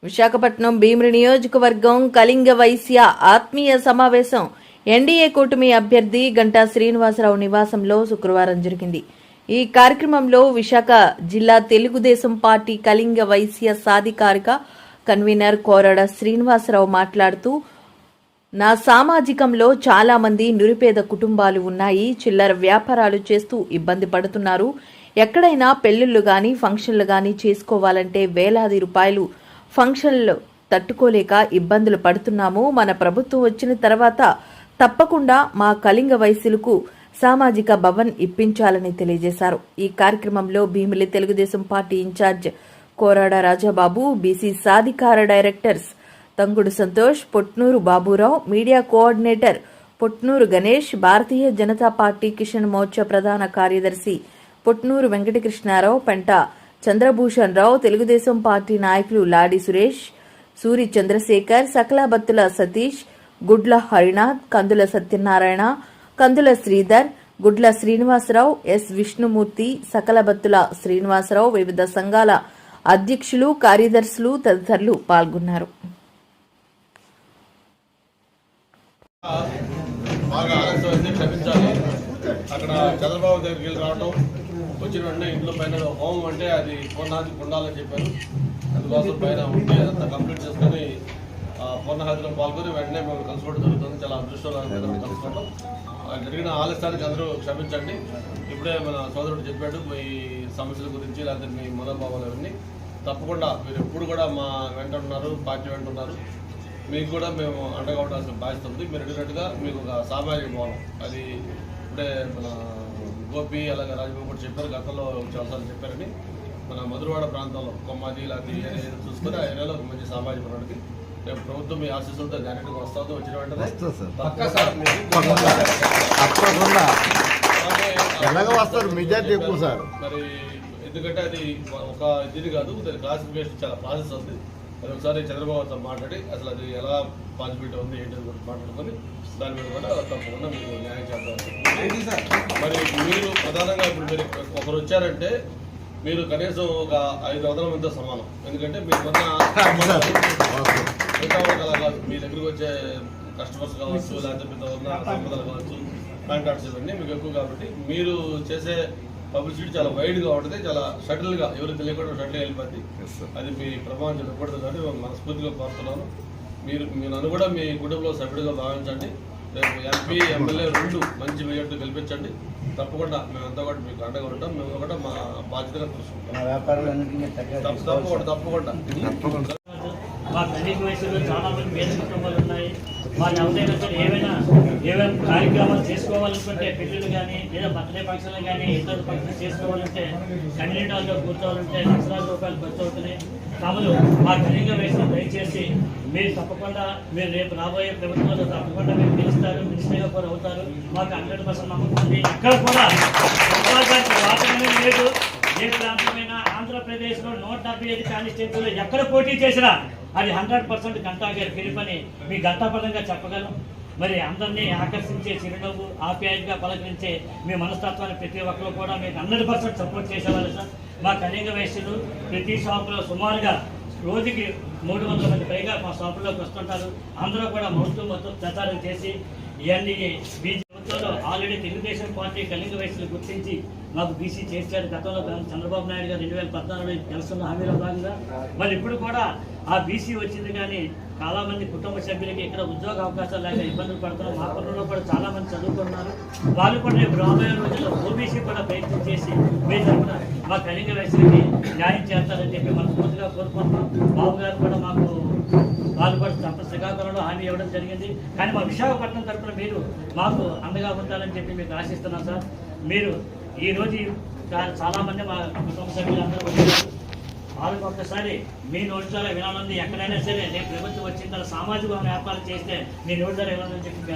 విశాఖపట్నం భీమిలి నియోజకవర్గం కళింగ వైశ్య ఆత్మీయ సమావేశం ఎన్డీఏ కూటమి అభ్యర్థి గంటా శ్రీనివాసరావు నివాసంలో శుక్రవారం జరిగింది. ఈ కార్యక్రమంలో విశాఖ జిల్లా తెలుగుదేశం పార్టీ కళింగ వైశ్య సాధికారిక కన్వీనర్ కోరడ శ్రీనివాసరావు మాట్లాడుతూ, నా సామాజికంలో చాలా మంది నిరుపేద కుటుంబాలు ఉన్నాయి. చిల్లర వ్యాపారాలు చేస్తూ ఇబ్బంది పడుతున్నారు. ఎక్కడైనా పెళ్లిళ్లు గాని ఫంక్షన్లు గాని చేసుకోవాలంటే వేలాది రూపాయలు ఫంక్షన్లు తట్టుకోలేక ఇబ్బందులు పడుతున్నాము. మన ప్రభుత్వం వచ్చిన తర్వాత తప్పకుండా మా కళింగ వైశ్యులకు సామాజిక భవన్ ఇప్పించాలని తెలియజేశారు. ఈ కార్యక్రమంలో Bheemili Telugu Desam party incharge Korada Rajababu, BC సాధికార directors Tangudu Santosh, Potnuru Baburao, media coordinator Potnuru Ganesh, Bharatiya Janata party Kishan Morcha ప్రధాన కార్యదర్శి పొట్నూరు వెంకటకృష్ణారావు, పెంట చంద్రభూషణ్ రావు, తెలుగుదేశం పార్టీ నాయకులు లాడి సురేష్, సూరి చంద్రశేఖర్, సకలాబత్తుల సతీష్, గుడ్ల హరినాథ్, కందుల సత్యనారాయణ, కందుల శ్రీధర్, గుడ్ల శ్రీనివాసరావు, ఎస్ విష్ణుమూర్తి, సకలబత్తుల శ్రీనివాసరావు, వివిధ సంఘాల అధ్యక్షులు, కార్యదర్శులు తదితరులు పాల్గొన్నారు. అక్కడ చంద్రబాబు దగ్గరికి వెళ్ళి రావటం, వచ్చిన వెంటనే ఇంట్లో పైన హోమం అంటే అది పూర్ణాహతి ఉండాలని చెప్పారు. అందుకోసం పైన ఉంటే అదంతా కంప్లీట్ చేసుకొని పూర్ణాహతిలో పాల్గొని వెంటనే మేము కలుసుకోవడం జరుగుతుంది. చాలా అదృష్టంగా కలుసుకోవడం జరిగిన ఆలస్యానికి అందరూ క్షమించండి. ఇప్పుడే మన సోదరుడు చెప్పాడు ఈ సమస్యల గురించి, లేకపోతే మీ మనోభావాలు అవన్నీ. తప్పకుండా మీరు ఎప్పుడు కూడా మా వెంట ఉన్నారు, పార్టీ వెంట ఉన్నారు. మీకు కూడా మేము అండగా ఉండాల్సిన బాధ్యత ఉంది. మీరు అడిగినట్టుగా మీకు ఒక సామాజిక భవనం, అది ఇప్పుడే మన గోపి అలాగే రాజబాబు కూడా చెప్పారు, గతంలో చాలాసార్లు చెప్పారని. మన మధురవాడ ప్రాంతంలో కొమ్మాది లాంటి ఏరియా చూసుకొని ఆ ఏరియాలో ఒక మంచి సామాజిక భవనానికి రేపు ప్రభుత్వం మీ ఆశీస్సులతో డైరెక్ట్గా వస్తుందో వచ్చిన వెంటనే మరి ఎందుకంటే అది ఒక ఇది కాదు, దాని క్లాసిఫికేషన్ చాలా ప్రాసెస్ ఉంది. అది ఒకసారి చంద్రబాబుతో మాట్లాడి అసలు అది ఎలా పాసిబిలిటీ ఉంది ఏంటి మాట్లాడుకొని దాని మీద కూడా తప్పకుండా మీకు న్యాయం చేద్దాం. మరి మీరు ప్రధానంగా ఇప్పుడు మీరు ఒకరు వచ్చారంటే మీరు కనీసం ఒక 500 మందితో సమానం. ఎందుకంటే మీరు అలా కాదు, మీ దగ్గరకు వచ్చే కస్టమర్స్ కావచ్చు, లేకపోతే మీతో ఉన్న సంపదలు కావచ్చు, కాంటాక్ట్స్ ఇవన్నీ మీకు ఎక్కువ. కాబట్టి మీరు చేసే పబ్లిసిటీ చాలా వైడ్గా ఉంటుంది, చాలా షటిల్గా, ఎవరు తెలియకుండా షటిల్ వెళ్ళిపోద్ది. అది మీ ప్రభావం చెప్పకూడదు కానీ మనస్ఫూర్తిగా కోరుతున్నాను. మీరు నన్ను కూడా మీ కుటుంబంలో సభ్యుడిగా భావించండి. రేపు ఎంపీ ఎమ్మెల్యే 2 మంచి మెజార్టీ గెలిపించండి. తప్పకుండా మేమంతా కూడా మీకు అండగా ఉంటాం. మేము కూడా మా బాధ్యతగా చూసుకుంటాం. తప్పకుండా. మా కళింగ వయసులో చాలా మంది పేద కుటుంబాలు ఉన్నాయి. వాళ్ళు ఎవరైనా సరే ఏమైనా కార్యక్రమాలు చేసుకోవాలనుకుంటే, పెళ్ళిళ్ళు కానీ లేదా బర్త్డే ఫంక్షన్లు కానీ ఇతర ఫంక్షన్లు చేసుకోవాలంటే, కమ్యూనిటీ హాల్లో కూర్చోవాలంటే లక్షలాది రూపాయలు ఖర్చు అవుతున్నాయి. కాబట్టి మా కళింగ వయసులో దయచేసి మీరు తప్పకుండా మీరు రేపు రాబోయే ప్రభుత్వంలో తప్పకుండా మీరు గెలుస్తారు, మినిస్టర్గా కూడా అవుతారు. మాకు 100% నమ్మకం ఉంది. ఎక్కడ కూడా వాతావరణం లేదు. ఏ ప్రాంతమైనా ఆంధ్రప్రదేశ్లో 175 కాన్స్టిట్యూన్సీలో ఎక్కడ పోటీ చేసినా అది 100% గంటా గారి గెలుపని మీ గంటాపరంగా చెప్పగలం. మరి అందరినీ ఆకర్షించే చిరునవ్వు, ఆప్యాయంగా పలకరించే మీ మనస్తత్వాన్ని ప్రతి ఒక్కరు కూడా మీకు 100% సపోర్ట్ చేసేవాళ్ళు సార్. మా కళింగ వయస్సులు ప్రతి షాపులో సుమారుగా రోజుకి 300 మంది పైగా మా షాపుల్లోకి వస్తుంటారు. అందరూ కూడా మొత్తం ప్రచారం చేసి ఇవన్నీ బీజేపీ ప్రభుత్వంలో ఆల్రెడీ తెలుగుదేశం పార్టీ కళింగ వయస్సులు గుర్తించి మాకు బీసీ చేశారు. గతంలో చంద్రబాబు నాయుడు గారు 2014లో తెలుస్తున్న హామీలో భాగంగా మరి ఇప్పుడు కూడా ఆ బీసీ వచ్చింది. కానీ చాలా మంది కుటుంబ సభ్యులకి ఇక్కడ ఉద్యోగ అవకాశాలు లేక ఇబ్బందులు పడుతున్నారు. మా పనుల్లో కూడా చాలా మంది చదువుకున్నారు. వాళ్ళు కూడా రేపు రాబోయే రోజుల్లో ఓబీసీ కూడా ప్రయత్నం చేసి మీరు తరఫున మా కళింగ వయసులకి న్యాయం చేస్తారని చెప్పి మనస్ఫూర్తిగా కోరుకుంటున్నాం. బాబు గారు కూడా మాకు వాళ్ళు కూడా శ్రీకాకుళంలో హామీ ఇవ్వడం జరిగింది. కానీ మా విశాఖపట్నం తరఫున మీరు మాకు అండగా ఉంటారని చెప్పి మీకు ఆశిస్తున్నాం సార్. మీరు ఈరోజు చాలా మంది మా కుటుంబ సభ్యులందరూ వచ్చారు. వాళ్ళకి ఒక్కసారి మీ నోటి ద్వారా వినాలని, ఎక్కడైనా సరే రేపు ప్రభుత్వం వచ్చిన తర్వాత సామాజిక వ్యాపారం చేస్తే మీ నోటి ద్వారా వినాలని చెప్పి